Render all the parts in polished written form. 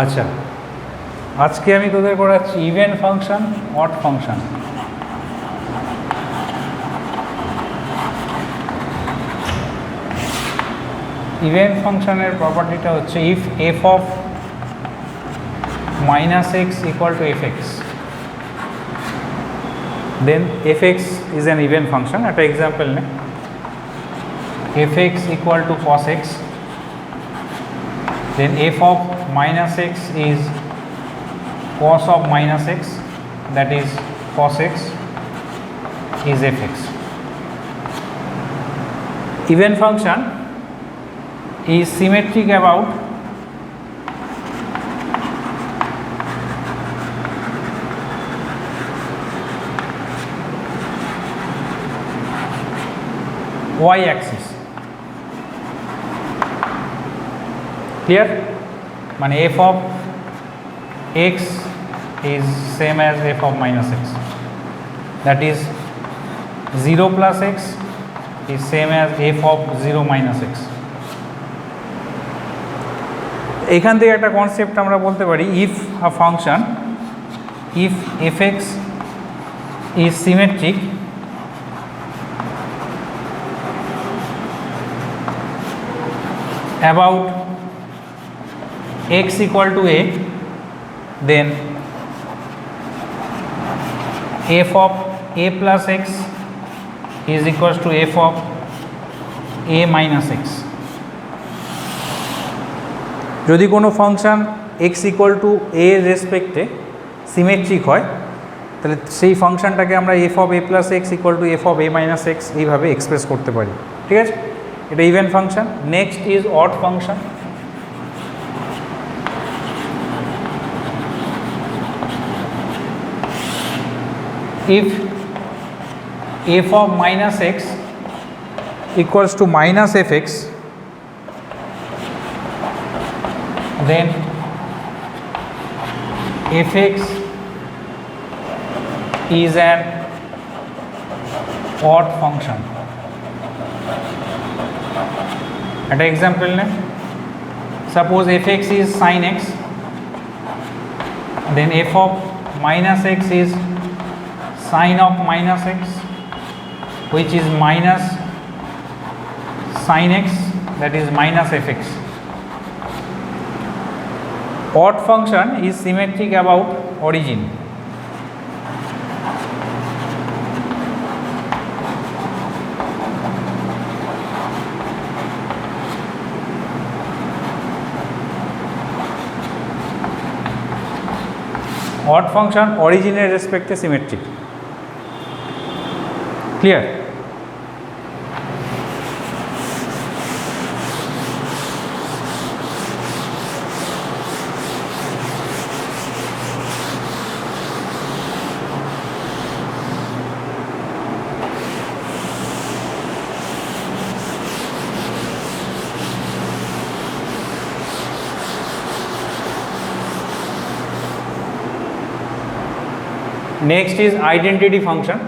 আচ্ছা, আজকে আমি তোদের করাচ্ছি even function, odd function. Even ফাংশনের প্রপার্টিটা হচ্ছে if F of minus X equal to F X, then F X is an even function. একটা এক্সাম্পল নে, F X equal to cos X, then f of minus x is cos of minus x, that is cos x is fx. Even function is symmetric about y axis. Clear? মানে f of x is same as f of minus x, that is 0 plus x is same as f of 0 minus x. এখান থেকে একটা concept আমরা বলতে পারি, if a function, if fx is symmetric about x equal to a, then f of a plus x is equals to f of a minus x. যদি কোনো function x equal to a এর রেসপেক্টে symmetric হয়, তাহলে সেই ফাংশনটাকে আমরা f of a plus x equal to f of a minus x এইভাবে express করতে পারি। ঠিক আছে, এটা even function. Next is odd function. If f of minus x equals to minus fx, then fx is an odd function. An example, suppose fx is sin x, then f of minus x is sin of minus x, which is minus sin x, that is minus fx. Odd function is symmetric about origin. Odd function origin এর রেসপেক্টে symmetric. Clear? Next is identity function.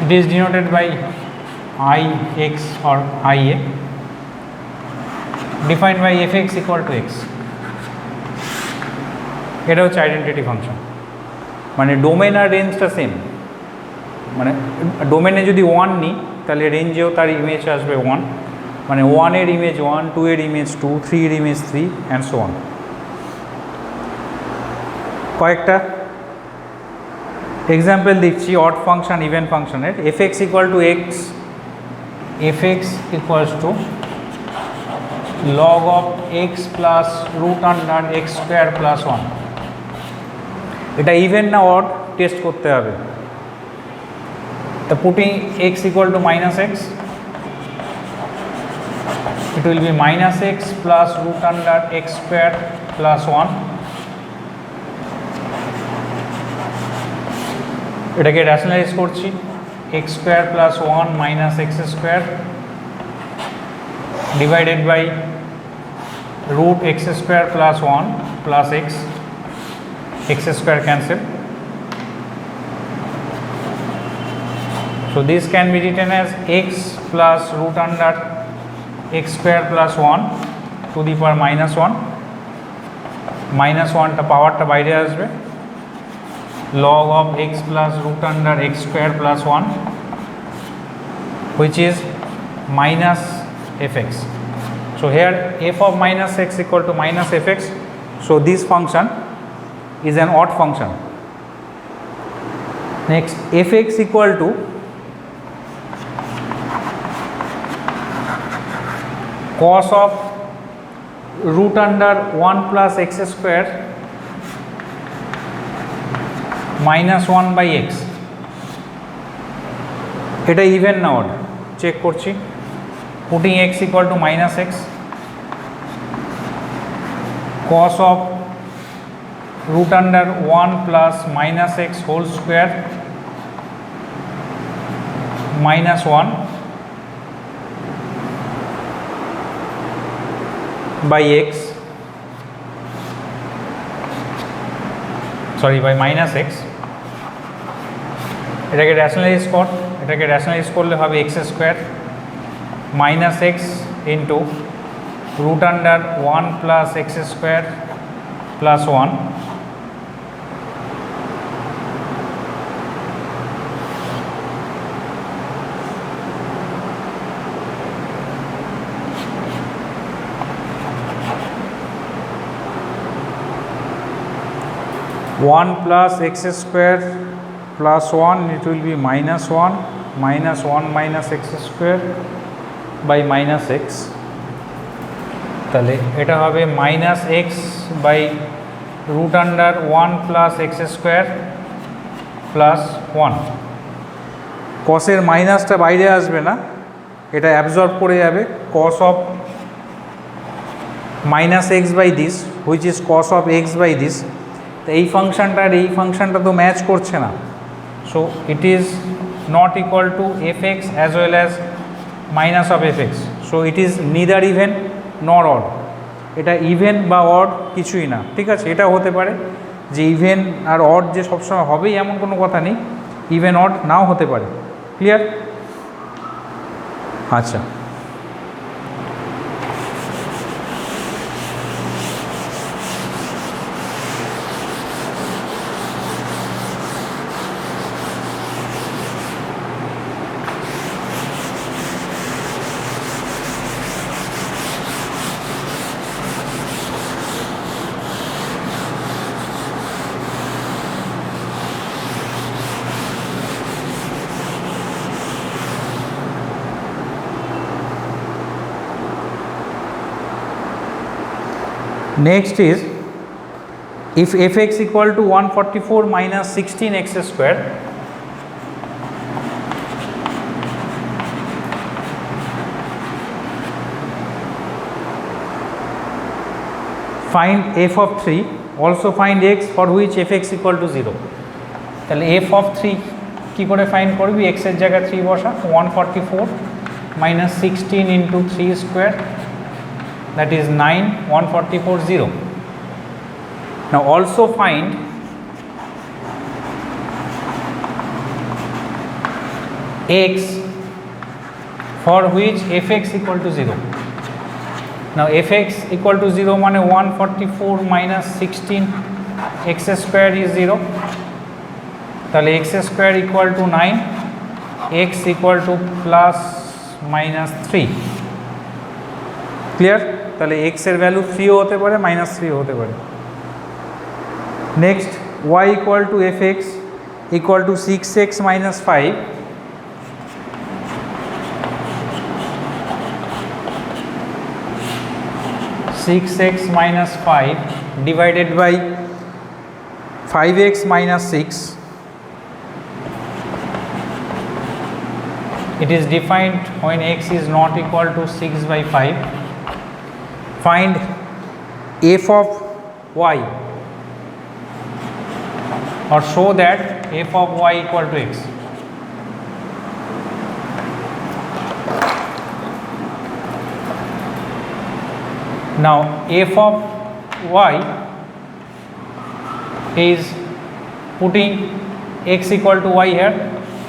It is denoted by ix or ia, defined by fx equal to x. এটা হচ্ছে identity function. মানে domain আর রেঞ্জটা same, মানে ডোমেনে যদি 1 নিই তাহলে রেঞ্জেও তার ইমেজ আসবে 1, মানে 1 এর ইমেজ 1, 2 এর ইমেজ 2, 3 এর ইমেজ 3 অ্যান্ড সো অন। কয়েকটা এক্সাম্পল দিচ্ছি অড ফাংশন ইভেন ফাংশনের। fx equal to x, fx equals to log of x plus root under x square plus 1। এটা ইভেন না অড টেস্ট করতে হবে। তো putting x equal to minus x, it will be minus x plus root under x square plus 1. এটাকে rationalise করছি, x square plus 1 minus x square divided by root x square plus 1 plus x square cancel, So this can be written as x plus root under x square plus 1 to the power minus 1 টা পাওয়ারটা বাইরে আসবে log of x plus root under x square plus 1 which is minus fx. So here f of minus x equal to minus fx. So this function is an odd function. Next, fx equal to cos of root under 1 plus x square minus 1 by x. এটা even না odd check করছি putting x equal to minus x cos of root under 1 plus minus x whole square minus 1 by x, sorry, by minus x. এটাকে rationalise করলে হবে x square minus x into root under 1 plus x square plus 1 1 plus x square plus 1, it will be minus 1 minus x square by minus x. তাহলে এটা হবে minus x by root under 1 plus x square plus 1. cos-এর মাইনাসটা বাইরে আসবে না, এটা absorb করে যাবে cos of minus x by this which is cos of x by this. তো এই ফাংশনটা আর এই ফাংশনটা তো ম্যাচ করছে না, so it is not equal to fx as well as minus of fx. So it is neither even nor odd. এটা even বা অড কিছুই না, ঠিক আছে। এটা হতে পারে যে ইভেন আর অড যে সবসময় হবেই এমন কোনো কথা নেই, ইভেন অড নাও হতে পারে। ক্লিয়ার? আচ্ছা, next is if fx equal to 144 minus 16x square, find f of 3, also find x for which fx equal to 0. তাহলে f of 3 কি করে ফাইন্ড করবি? x এর জায়গায় 3 বসা, 144 minus 16 into 3 square, that is 9, 144 0. Now also find x for which fx equal to 0. Now fx equal to 0 মানে 144 minus 16 x square is 0. তাহলে x square equal to 9, x equal to plus minus 3. Clear? তাহলে x এর value 3 হতে পারে, minus 3 হতে পারে। Next, y equal to fx equal two 6x minus 5, (6x minus 5) divided by 5x minus 6. It is defined when x is not equal to 6 by 5. Find f of y or show that f of y equal to x. Now f of y is putting x equal to y here,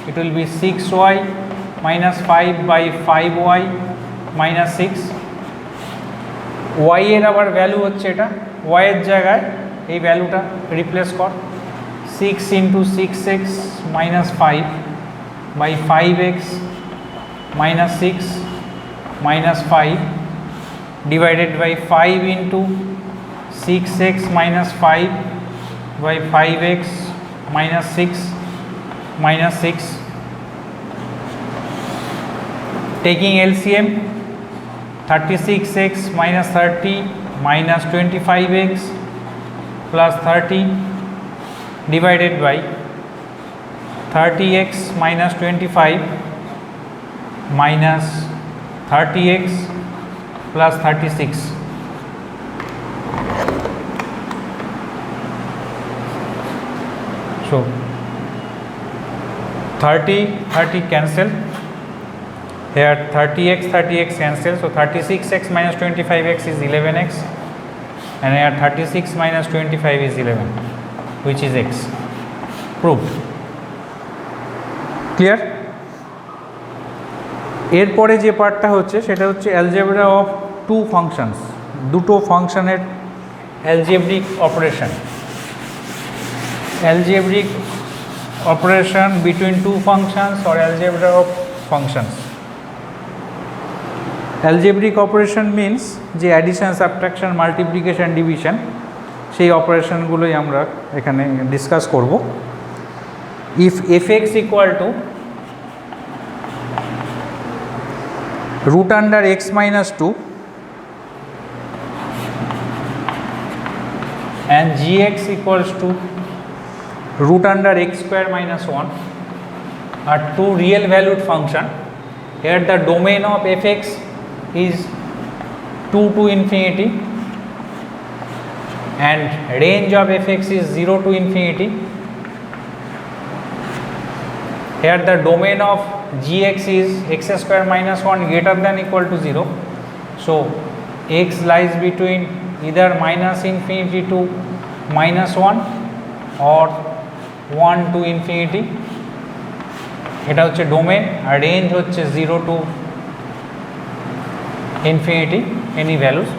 it will be 6y minus 5 by 5y minus 6. y এর আবার value হচ্ছে এটা, y এর জায়গায় এই ভ্যালুটা replace কর, 6 into 6x minus 5 by 5x minus 6 minus 5 divided by 5 into 6x minus 5 by 5x minus 6 minus 6. Taking LCM, 36x minus 30 minus 25x plus 30 divided by 30x minus 25 minus 30x plus 36. So 30 cancel, here 30x cancel, so 36x minus 25x is 11x, and here 36 minus 25 is 11, which is x. Proved. Clear? এরপরে যে পার্টটা হচ্ছে সেটা হচ্ছে algebra of two functions, দুটো ফাংশনের algebraic operation, algebraic operation between two functions or algebra of functions. Algebraic operation means যে addition, subtraction, multiplication, division, সেই অপারেশনগুলোই আমরা এখানে ডিসকাস করব। if fx equal to root under x minus 2 and gx equals to root under x square minus 1 are two real valued function, here the domain of fx is 2 to infinity and range of fx is 0 to infinity. Here the domain of gx is x square minus 1 greater than equal to 0, so x lies between either minus infinity to minus 1 or 1 to infinity. এটা হচ্ছে domain, আর range হচ্ছে 0 to infinity any values.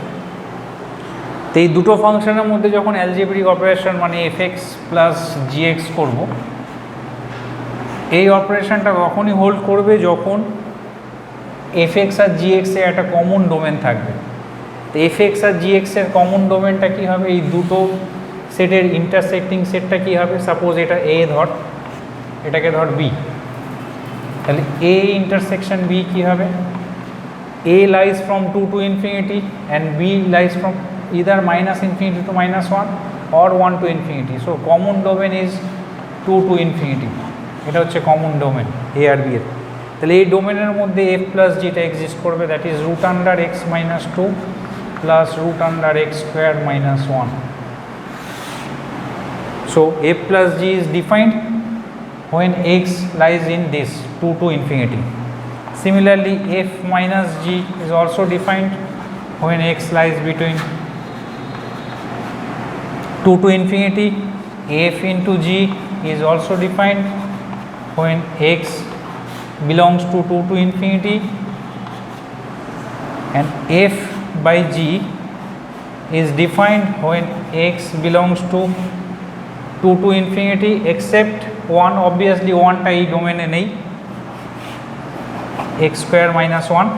তো এই দুটো ফাংশনের মধ্যে যখন algebraic operation মানে fx প্লাস gx করব, এই অপারেশনটা কখনই হোল্ড করবে যখন fx আর gx এর একটা কমন ডোমেন থাকবে। তো fx আর gx এর কমন ডোমেনটা কি হবে, এই দুটো সেটের ইন্টারসেক্টিং সেটটা কি হবে, সাপোজ এটা a ধর, এটাকে ধর b, তাহলে a ইন্টারসেকশন b কি হবে, a lies from 2 to infinity and b lies from either minus infinity to minus 1 or 1 to infinity, so common domain is 2 to infinity, এটা হচ্ছে কমন ডোমেন a আর b এর। তাহলে এই ডোমেনের মধ্যে f প্লাস gটা এক্সিস্ট করবে, that is root under x minus 2 plus root under x square minus 1. So f plus g is defined when x lies in this 2 to infinity. Similarly, f minus g is also defined when x lies between 2 to infinity. F into g is also defined when x belongs to 2 to infinity, and f by g is defined when x belongs to 2 to infinity except 1, obviously 1 টা এই ডোমেনে নেই, x square minus 1,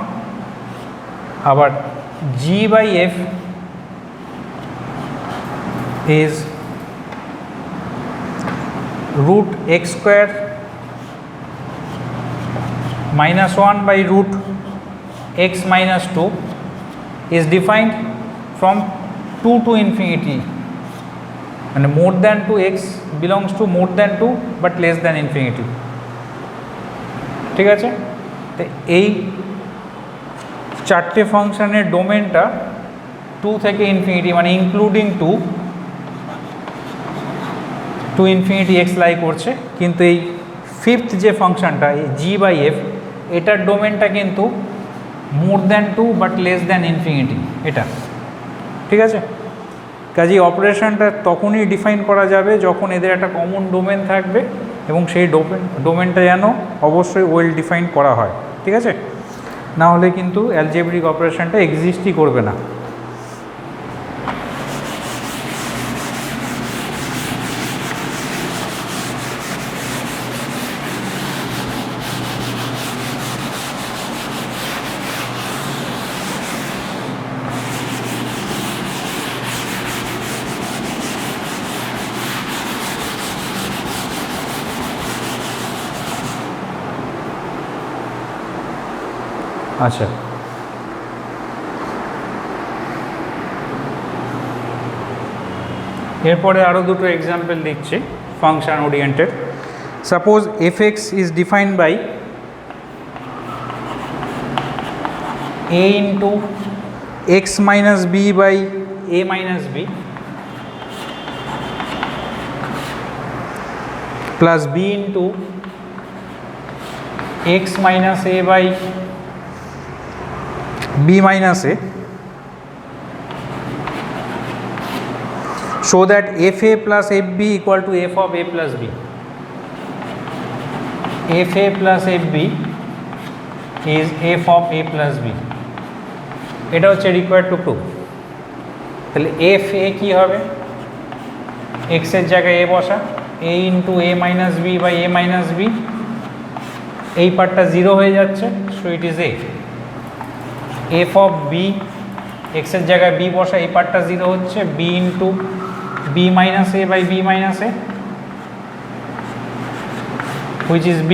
আবার g by f is root x square minus 1 by root x minus 2 is defined from 2 to infinity, and more than 2 x belongs to more than 2 but less than infinity. ঠিক আছে, তো এই চারটে ফাংশনের ডোমেনটা 2 থেকে infinity মানে including 2 to infinity x লাই করছে, কিন্তু এই ফিফথ যে ফাংশনটা এই জি বাই এফ এটার ডোমেনটা কিন্তু more than 2 but less than infinity এটা। ঠিক আছে, কাজেই অপারেশনটা তখনই ডিফাইন করা যাবে যখন এদের একটা কমন ডোমেন থাকবে এবং সেই ডোমেনটা যেন অবশ্যই ওয়েল ডিফাইন করা হয়, ঠিক আছে? না হলে কিন্তু অ্যালজেব্রিক অপারেশনটা এক্সিস্টই করবে না। আচ্ছা, এরপরে আরও দুটো এক্সাম্পল দিচ্ছি function oriented. Suppose F X is defined by A into X minus B by A minus B plus B into X minus A by b minus a, so that fa plus fb equal to f of a plus b. fa plus fb is f of a plus b. এটা হচ্ছে required to prove। তাহলে fa কি হবে? x এর জায়গায় a বসা, a into a minus b by a minus b, এই পার্টটা 0 হয়ে যাচ্ছে, so it is a। f of b, x এর জায়গায় b বসা, এই পার্টটা 0 হচ্ছে, b into b minus a by b minus a, which is b,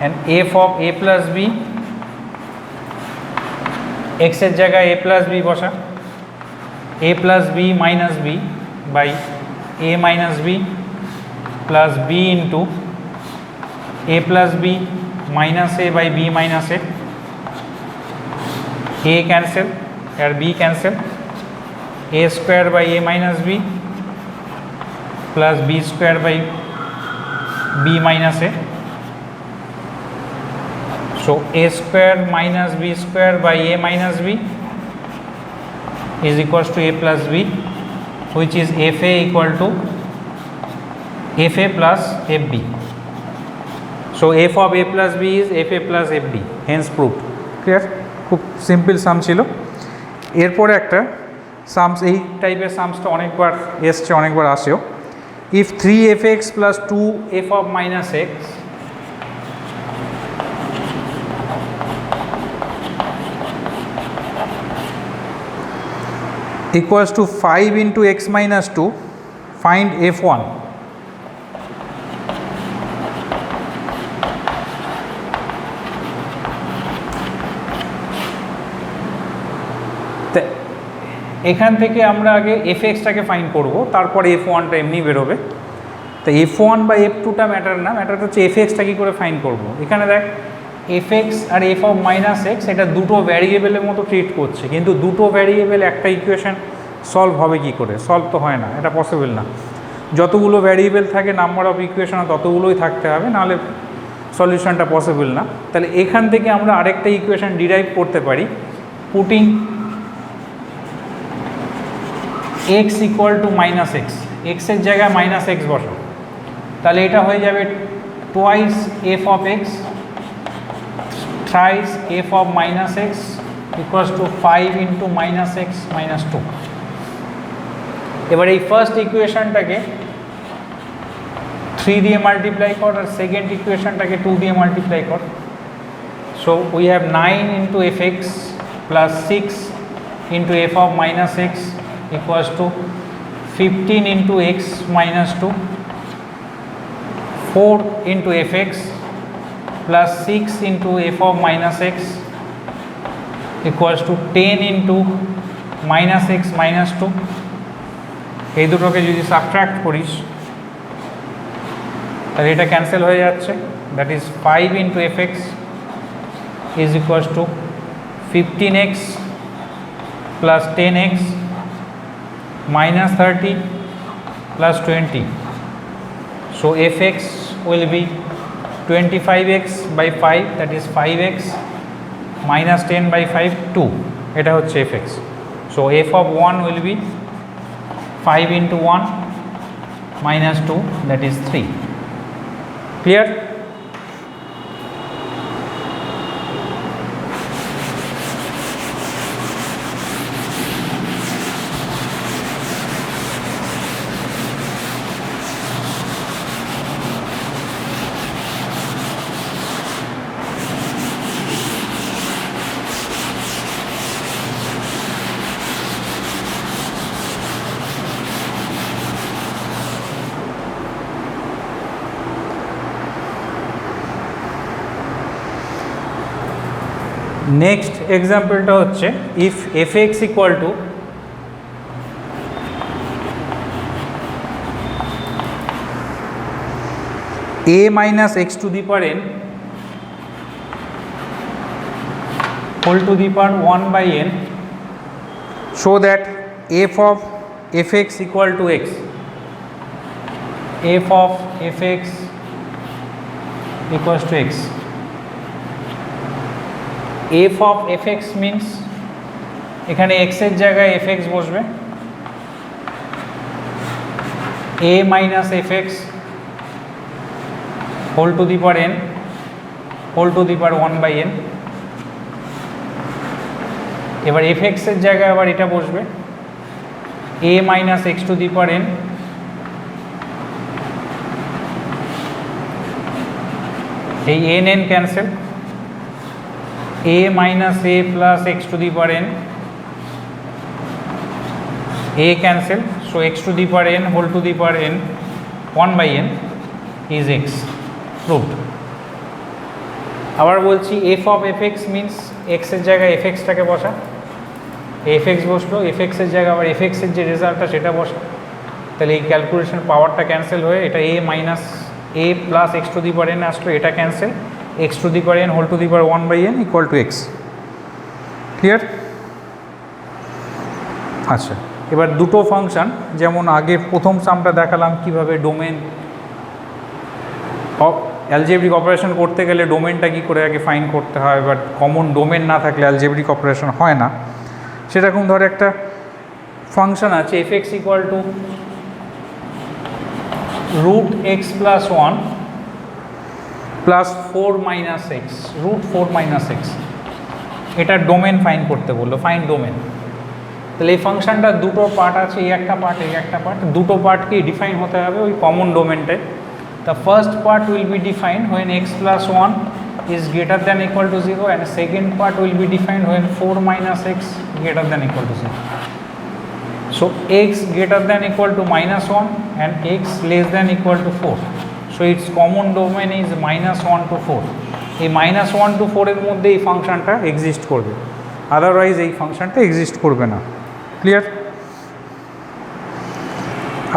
and f of a plus b, x এর জায়গায় a plus b বসা, a plus b minus b by a minus b plus b into a plus b minus a by b minus a, a cancel और b cancel, a square by a minus b plus b square by b minus a, so a square minus b square by a minus b is equals to a plus b, which is fa equal to fa plus fb, so f of a plus b is fa plus fb, hence proved। clear? খুব simple সাম ছিল। এরপরে একটা সামস, এই টাইপের সামসটা অনেকবার এসছে, অনেকবার আসেও। If 3fx plus 2f of minus x equals to 5 into x minus 2, find f1। এখান থেকে আমরা আগে এফ এক্সটাকে ফাইন্ড করব, তারপরে এফ ওয়ানটা এমনি বেরোবে। তো এফ ওয়ান বা এফ টুটা ম্যাটার না, ম্যাটার হচ্ছে এফ এক্সটা কী করে ফাইন্ড করব। এখানে দেখ এফ এক্স আর এফ অফ মাইনাস এক্স এটা দুটো ভ্যারিয়েবলের মতো ট্রিট করছে, কিন্তু দুটো ভ্যারিয়েবল একটা ইকুয়েশন সলভ হবে কি করে? সলভ তো হয় না, এটা পসিবল না। যতগুলো ভ্যারিয়েবল থাকে নাম্বার অফ ইকুয়েশন ততগুলোই থাকতে হবে, নাহলে সলিউশনটা পসিবল না। তাহলে এখান থেকে আমরা আরেকটা ইকুয়েশন ডিরাইভ করতে পারি, putting x equal to minus x, এক্সের জায়গায় মাইনাস এক্স বসো, তাহলে এটা হয়ে যাবে twice F of x thrice F of minus x equals to 5 into minus x minus 2। এবার এই ফার্স্ট ইকুয়েশনটাকে 3 দিয়ে মাল্টিপ্লাই কর আর সেকেন্ড ইকুয়েশনটাকে 2 দিয়ে মাল্টিপ্লাই কর। So we have 9 into F x plus 6 into F of minus x equals to 15 into x minus 2, 4 into fx plus 6 into f of minus x equals to 10 into minus x minus 2। এই দুটোকে যদি subtract করিস তাহলে এটা cancel হয়ে যাচ্ছে, that is 5 into fx is equals to 15x plus 10x minus 30 plus 20, so fx will be 25x by 5, that is 5x minus 10 by 5 2, এটা হচ্ছে fx। so f of 1 will be 5 into 1 minus 2, that is 3। Clear? Next এক্সাম্পলটা হচ্ছে if F X equal two a minus x to the power n whole to the power 1 by n, so that f of fx equal to x, f of fx equals to x. f of fx means এখানে x এর জায়গায় fx বসবে, a minus fx whole to the power n whole to the power 1 by n. এবার fx এর জায়গায় আবার এটা বসবে, a minus x to the power n এই n cancel, a minus a plus x to the power n, a cancel, so x to the power n whole to the power n 1 by n is x. Proved. আবার বলছি f of fx means x এর জায়গায় fx টাকে বসা, fx বসলো, fx এর জায়গায় আবার fx এর যে রেজাল্টটা সেটা বসা, তাহলে এই ক্যালকুলেশন পাওয়ারটা ক্যান্সেল হয়ে এটা a minus a plus x to the power n আসলো, এটা cancel, x to the power n whole to the power 1 by n equal to x. Clear? আচ্ছা, এবার দুটো ফাংশন, যেমন আগে প্রথম সামটা দেখালাম কিভাবে ডোমেন অ্যালজেব্রিক অপারেশন করতে গেলে ডোমেনটা কী করে আগে ফাইন্ড করতে হয়, বাট কমন ডোমেন না থাকলে অ্যালজেব্রিক অপারেশন হয় না, সেরকম ধরে একটা ফাংশন আছে F X equal to root X plus 1 plus 4 minus X, root 4 minus X, এটা ডোমেন ফাইন্ড করতে বললো, ফাইন্ড ডোমেন। তাহলে এই ফাংশনটা দুটো পার্ট আছে, এই একটা পার্ট এই একটা পার্ট, দুটো পার্টকেই ডিফাইন হতে হবে ওই common ডোমেনটায়। The first part will be defined when x plus 1 is greater than equal to 0, and second part will be defined when 4 minus x greater than equal to 0. So x greater than equal to minus 1 and x less than equal to 4. So its common domain is minus 1 to 4. এই minus 1 to 4 এর মধ্যে এই ফাংশনটা exist করবে, otherwise এই ফাংশনটা exist করবে না। Clear?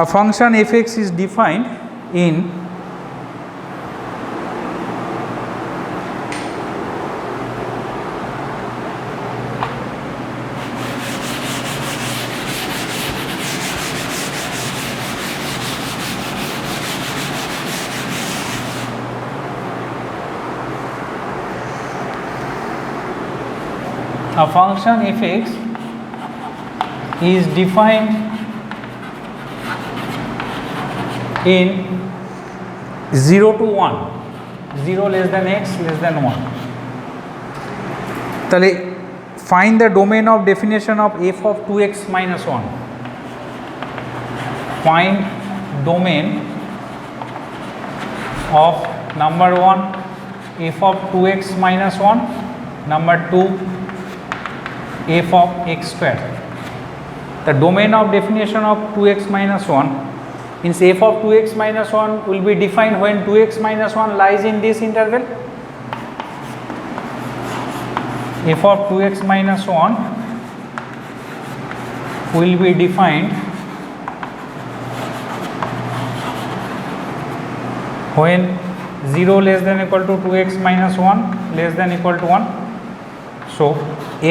A function fx is defined in a function fx is defined in 0 to 1, 0 less than x less than 1. তাহলে find the domain of definition of f of 2x minus 1. Find domain of number 1 f of 2x minus 1, number 2 f of x square. The domain of definition of 2x minus 1 means f of 2x minus 1 will be defined when 2x minus 1 lies in this interval. F of 2x minus 1 will be defined when 0 less than equal to 2x minus 1 less than equal to 1. So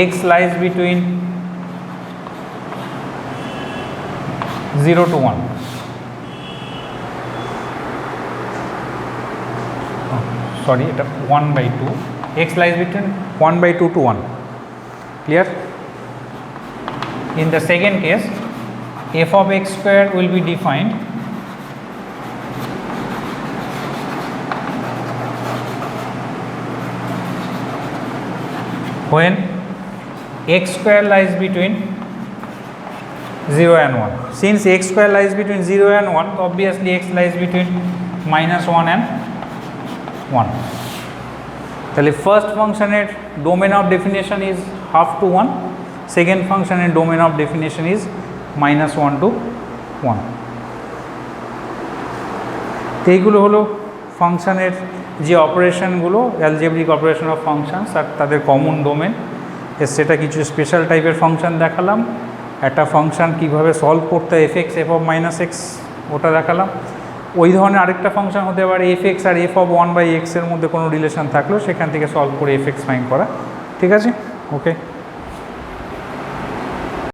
x lies between 0 to 1. Sorry, এটা 1 by 2. X lies between 1 by 2 to 1. Clear? In the second case, f of x square will be defined when x square lies between 0 and 1. Since x square lies between 0 and 1, obviously x lies between -1 and 1. তাহলে first ফাংশনের domain of definition is half to 1, second ফাংশনের domain of definition is -1 to 1. এইগুলো হলো ফাংশনের যে অপারেশনগুলো, algebraic operation of functions আর তাদের কমন ডোমেন। সেটা কিছু স্পেশাল টাইপের ফাংশন দেখালাম, একটা ফাংশন কীভাবে সলভ করতে হয় f(x) f(x) ওটা দেখালাম। ওই ধরনের আরেকটা ফাংশন হতে পারে f(x) আর f(1/x) এর মধ্যে কোনো রিলেশন থাকলেও সেখান থেকে সলভ করে f(x) ফাইন্ড করা। ঠিক আছে, ওকে।